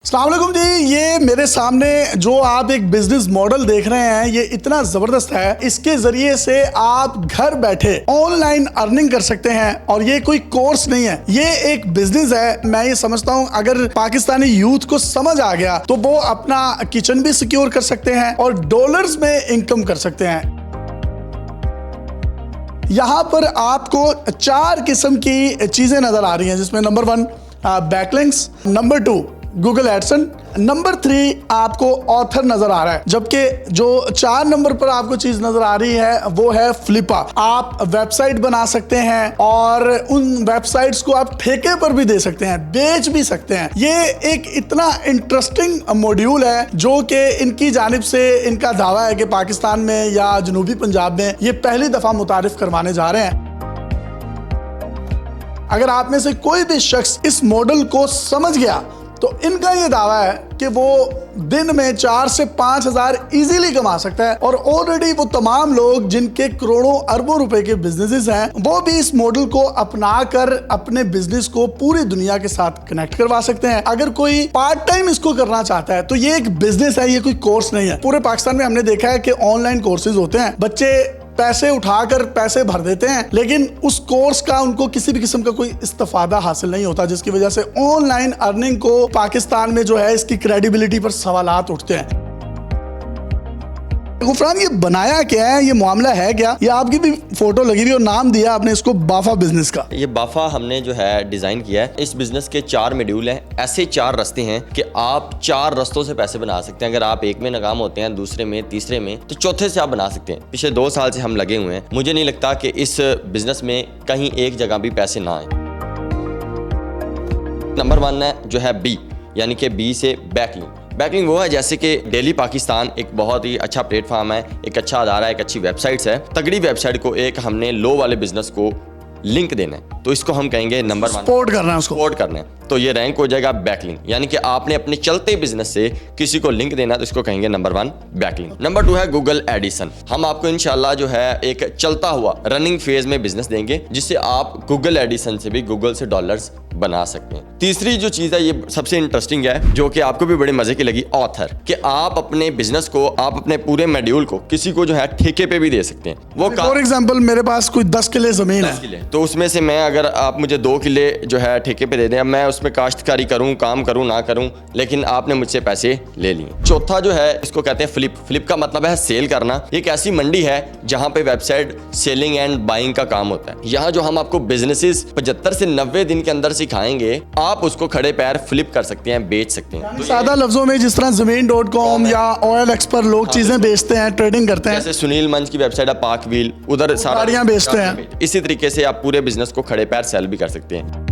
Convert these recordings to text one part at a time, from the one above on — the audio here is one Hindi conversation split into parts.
अस्सलाम वालेकुम जी। ये मेरे सामने जो आप एक बिजनेस मॉडल देख रहे हैं ये इतना जबरदस्त है। इसके जरिए से आप घर बैठे ऑनलाइन अर्निंग कर सकते हैं और ये कोई कोर्स नहीं है, ये एक बिजनेस है। मैं ये समझता हूँ अगर पाकिस्तानी यूथ को समझ आ गया तो वो अपना किचन भी सिक्योर कर सकते हैं और डॉलर्स में इनकम कर सकते हैं। यहाँ पर आपको 4 किस्म की चीजें नजर आ रही हैं, जिसमें number 1 backlinks, number 2 Google Edson, number 3 आपको ऑथर नजर आ रहा है। जबकि जो 4 नंबर पर आपको चीज नजर आ रही है वो है फ्लिपा। आप वेबसाइट बना सकते हैं और उन वेबसाइट्स को आप ठेके पर भी दे सकते हैं, बेच भी सकते हैं। ये एक इतना इंटरेस्टिंग मॉड्यूल है जो कि इनकी जानिब से इनका दावा है कि पाकिस्तान में या जनूबी पंजाब में ये पहली दफा मुतारिफ करवाने जा रहे हैं। अगर आप में से कोई भी शख्स इस मॉडल को समझ गया तो इनका ये दावा है कि वो दिन में 4 से 5 हज़ार इजीली कमा सकता है। और ऑलरेडी वो तमाम लोग जिनके करोड़ों अरबों रुपए के बिजनेसेस हैं वो भी इस मॉडल को अपनाकर अपने बिजनेस को पूरी दुनिया के साथ कनेक्ट करवा सकते हैं। अगर कोई पार्ट टाइम इसको करना चाहता है तो ये एक बिजनेस है, ये कोई कोर्स नहीं है। पूरे पाकिस्तान में हमने देखा है कि ऑनलाइन कोर्सेज होते हैं, बच्चे पैसे उठाकर पैसे भर देते हैं लेकिन उस कोर्स का उनको किसी भी किस्म का कोई इस्तिफादा हासिल नहीं होता, जिसकी वजह से ऑनलाइन अर्निंग को पाकिस्तान में जो है इसकी क्रेडिबिलिटी पर सवालात उठते हैं। गुफरान, ये बनाया क्या है, ये मामला है क्या? ये आपकी भी फोटो लगी हुई और नाम दिया आपने इसको बाफा बिजनेस का। ये बाफा हमने जो है डिजाइन किया है। इस बिजनेस के 4 मॉड्यूल हैं। ऐसे 4 रास्ते हैं कि आप 4 रास्तों से पैसे बना सकते हैं। अगर आप एक में नाकाम होते हैं, दूसरे में, तीसरे में, तो चौथे से आप बना सकते हैं। पिछले 2 साल से हम लगे हुए हैं। मुझे नहीं लगता कि इस बिजनेस में कहीं एक जगह भी पैसे ना आए। नंबर 1 है जो है बी, यानी कि बी से बैकलिंक। बैकलिंक वो है जैसे कि डेली पाकिस्तान एक बहुत ही अच्छा प्लेटफॉर्म है, एक अच्छा अदारा है, एक अच्छी वेबसाइट्स है। तगड़ी वेबसाइट को एक हमने लो वाले बिजनेस को लिंक देना है, तो इसको हम कहेंगे नंबर 1, सपोर्ट करना है उसको, सपोर्ट करना है। तो ये रैंक हो जाएगा बैकलिंक, यानी कि आपने अपने चलते बिजनेस से किसी को लिंक देना, तो इसको कहेंगे नंबर 1 बैकलिंक। नंबर 2 है गूगल एडिसन। हम आपको इंशाल्लाह जो है एक चलता हुआ रनिंग फेज में बिजनेस देंगे जिससे आप गूगल एडिसन से भी गूगल से डॉलर्स बना सकते हैं। तीसरी जो चीज है ये सबसे इंटरेस्टिंग है, जो कि आपको भी बड़े मजे की लगी, ऑथर। कि आप अपने बिजनेस को, आप अपने पूरे मॉड्यूल को किसी को जो है ठेके पे भी दे सकते हैं। वो फॉर एग्जांपल मेरे पास कोई 10 किले जमीन है तो उसमें से मैं, अगर आप मुझे 2 किले जो है ठेके पे दे दें, मैं उसमें काश्तकारी करूं, काम करूं ना करूं, लेकिन आपने मुझसे पैसे ले लिए। चौथा जो है इसको कहते हैं फ्लिप। फ्लिप का मतलब है सेल करना। एक ऐसी मंडी है जहां पे वेबसाइट सेलिंग एंड बाइंग का काम होता है। यहाँ जो हम आपको बिजनेसेस 75 से 90 दिन के अंदर सिखाएंगे, आप उसको खड़े पैर फ्लिप कर सकते हैं, बेच सकते हैं। तो सादा लफ्जों में जिस तरह ज़मीन.com या OLX पर लोग चीजें बेचते हैं, ट्रेडिंग करते हैं, जैसे सुनील मंच की वेबसाइट है पाक व्हील, उधर सारा गाड़ियां बेचते हैं। इसी तरीके से आप पूरे बिजनेस को खड़े पैर सेल भी कर सकते हैं।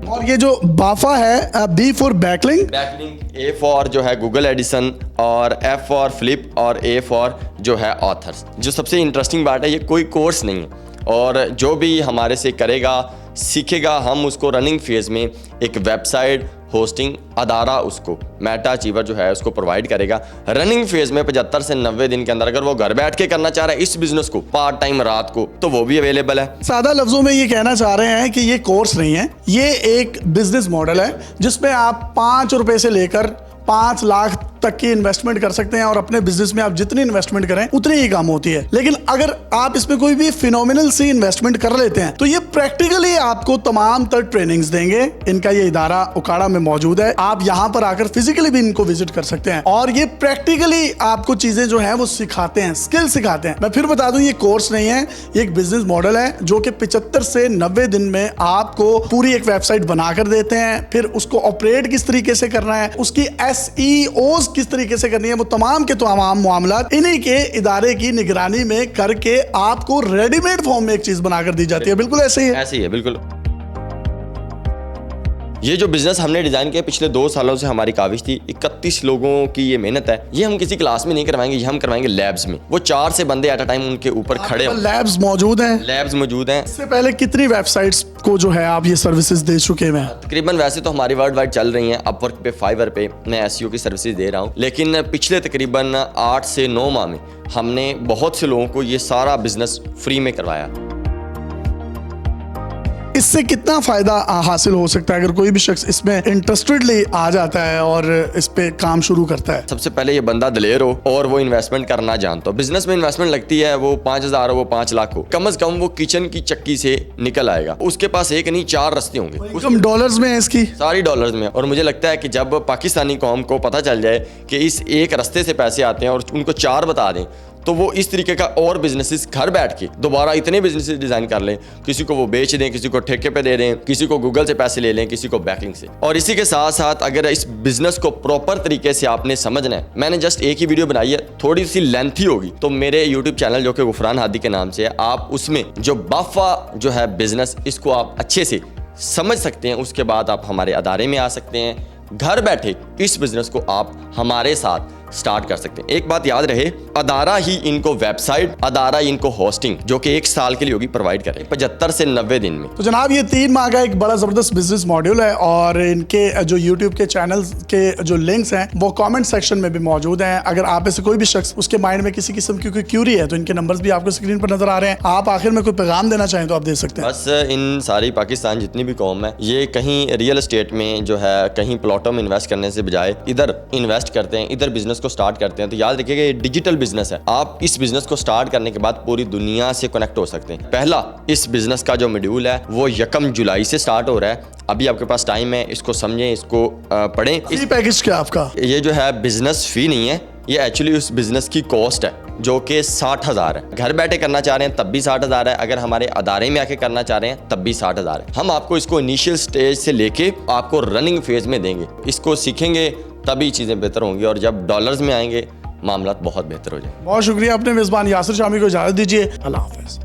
और ये जो बाफा है, B for backlink, backlink, A for जो है गूगल एडिसन, और एफ फॉर फ्लिप, और ए फॉर जो है ऑथर्स। जो सबसे इंटरेस्टिंग बात है, ये कोई कोर्स नहीं है और जो भी हमारे से करेगा, सीखेगा, हम उसको रनिंग फेज में एक वेबसाइट होस्टिंग अदारा उसको मेटा अचीवर जो है उसको प्रोवाइड करेगा। रनिंग फेज में 75 से 90 दिन के अंदर अगर वो घर बैठ के करना चाह रहा है इस बिजनेस को पार्ट टाइम रात को, तो वो भी अवेलेबल है। सादा लफ्जों में ये कहना चाह रहे हैं कि ये कोर्स नहीं है, ये एक बिजनेस मॉडल है जिसमें आप 5 रुपए से लेकर 5 लाख तक की इन्वेस्टमेंट कर सकते हैं और अपने बिजनेस में आप जितनी इन्वेस्टमेंट करें उतनी ही काम होती है। लेकिन अगर आप इसमें कोई भी फिनोमिनल सी इन्वेस्टमेंट कर लेते हैं तो ये प्रैक्टिकली आपको तमाम तर ट्रेनिंग्स देंगे। इनका ये इदारा उकाड़ा में मौजूद है, आप यहाँ पर आकर फिजिकली भी इनको विजिट कर सकते हैं और ये प्रैक्टिकली आपको चीजें जो है वो सिखाते हैं, स्किल सिखाते हैं। मैं फिर बता दूं, ये कोर्स नहीं है, ये एक बिजनेस मॉडल है जो कि 75 से 90 दिन में आपको पूरी एक वेबसाइट बनाकर देते हैं। फिर उसको ऑपरेट किस तरीके से करना है, उसकी SEOs किस तरीके से करनी है, वो तमाम के तमाम मामला इन्हीं के इदारे की निगरानी में करके आपको रेडीमेड फॉर्म में एक चीज बनाकर दी जाती है। बिल्कुल ऐसे ही है, ऐसे ही है, बिल्कुल। ये जो बिजनेस हमने डिजाइन किया पिछले 2 सालों से हमारी काविश थी। 31 लोगों की ये मेहनत है। ये हम किसी क्लास में नहीं करवाएंगे, ये हम करवाएंगे लैब्स में। वो 4 से बंदे एट अ टाइम उनके ऊपर खड़े हो। लैब्स मौजूद हैं, लैब्स मौजूद हैं। इससे पहले कितनी वेबसाइट्स को जो है आप ये सर्विसेज दे चुके हैं? तकरीबन वैसे तो हमारी वर्ल्ड वाइड चल रही हैं, अपवर्क पे, फाइवर पे मैं SEO की सर्विसेज दे रहा हूँ, लेकिन पिछले तकरीबन 8 से 9 माह में हमने बहुत से लोगों को ये सारा बिजनेस फ्री में करवाया। इससे कितना फायदा हासिल हो सकता है अगर कोई भी शख्स इसमें इंटरेस्टेडली आ जाता है और इस पे काम शुरू करता है? सबसे पहले ये बंदा दलेर हो और वो इन्वेस्टमेंट करना जानता हो। बिजनेस में इन्वेस्टमेंट लगती है वो 5,000 हो वो 5 लाख हो, कम से कम वो किचन की चक्की से निकल आएगा। उसके पास एक नहीं 4 रास्ते होंगे। इनकम डॉलर्स में है इसकी? सारी डॉलर्स में। और मुझे लगता है कि जब पाकिस्तानी कौम को पता चल जाए कि इस एक रास्ते से पैसे आते हैं और उनको 4 बता दें, तो वो इस तरीके का और बिजनेसेस घर बैठ के दोबारा इतने बिजनेसेस डिजाइन कर लें। किसी को वो बेच दें, किसी को ठेके पे दे दें, किसी को गूगल से पैसे ले लें, किसी को बैकलिंग से। और इसी के साथ साथ अगर इस बिजनेस को प्रॉपर तरीके से आपने समझना है, मैंने जस्ट एक ही वीडियो बनाई है, थोड़ी सी लेंथी होगी, तो मेरे यूट्यूब चैनल जो कि गुफरान हादी के नाम से है, आप उसमें जो बाफा जो है बिजनेस, इसको आप अच्छे से समझ सकते हैं। उसके बाद आप हमारे अदारे में आ सकते हैं। घर बैठे इस बिजनेस को आप हमारे साथ स्टार्ट कर सकते हैं। एक बात याद रहे, अदारा ही इनको वेबसाइट, अदारा ही इनको होस्टिंग जो कि 1 साल के लिए होगी प्रोवाइड करें 75 से 90 दिन में। तो जनाब ये 3 माह का एक बड़ा जबरदस्त बिजनेस मॉड्यूल है और इनके जो यूट्यूब के चैनल्स के जो लिंक्स हैं वो कमेंट सेक्शन में भी मौजूद हैं। अगर आप में से कोई भी शख्स उसके माइंड में किसी किस्म की कोई क्यूरी है तो इनके नंबर्स भी आपको स्क्रीन पर नजर आ रहे हैं। आप आखिर में कोई पैगाम देना चाहें तो आप दे सकते हैं। बस इन सारी पाकिस्तान जितनी भी कौम है, ये कहीं रियल एस्टेट में जो है कहीं प्लॉटों में इन्वेस्ट करने से बजाय इधर इन्वेस्ट करते हैं, इधर बिजनेस को स्टार्ट करते हैं। तो याद रखिएगा ये डिजिटल बिजनेस है। आप इस बिजनेस को स्टार्ट करने के बाद पूरी दुनिया से कनेक्ट हो सकते हैं। पहला इस बिजनेस का जो मॉड्यूल है वो 1 जुलाई से स्टार्ट हो रहा है। अभी आपके पास टाइम है, इसको समझें, इसको पढ़ें। इस पैकेज क्या आपका? ये जो है बिजनेस फी नहीं है, ये एक्चुअली उस बिजनेस की कॉस्ट है जो कि 60,000 है। घर बैठे करना चाह रहे हैं तब भी 60,000 है, अगर हमारे अदारे में आके करना चाह रहे हैं तब भी 60,000 है। हम आपको इसको इनिशियल स्टेज से लेके आपको रनिंग फेज में देंगे। इसको सीखेंगे तभी चीज़ें बेहतर होंगी और जब डॉलर्स में आएंगे मामला बहुत बेहतर हो जाए। बहुत शुक्रिया। अपने मेजबान यासिर शामी को इजाजत दीजिए। अल्लाह हाफिज।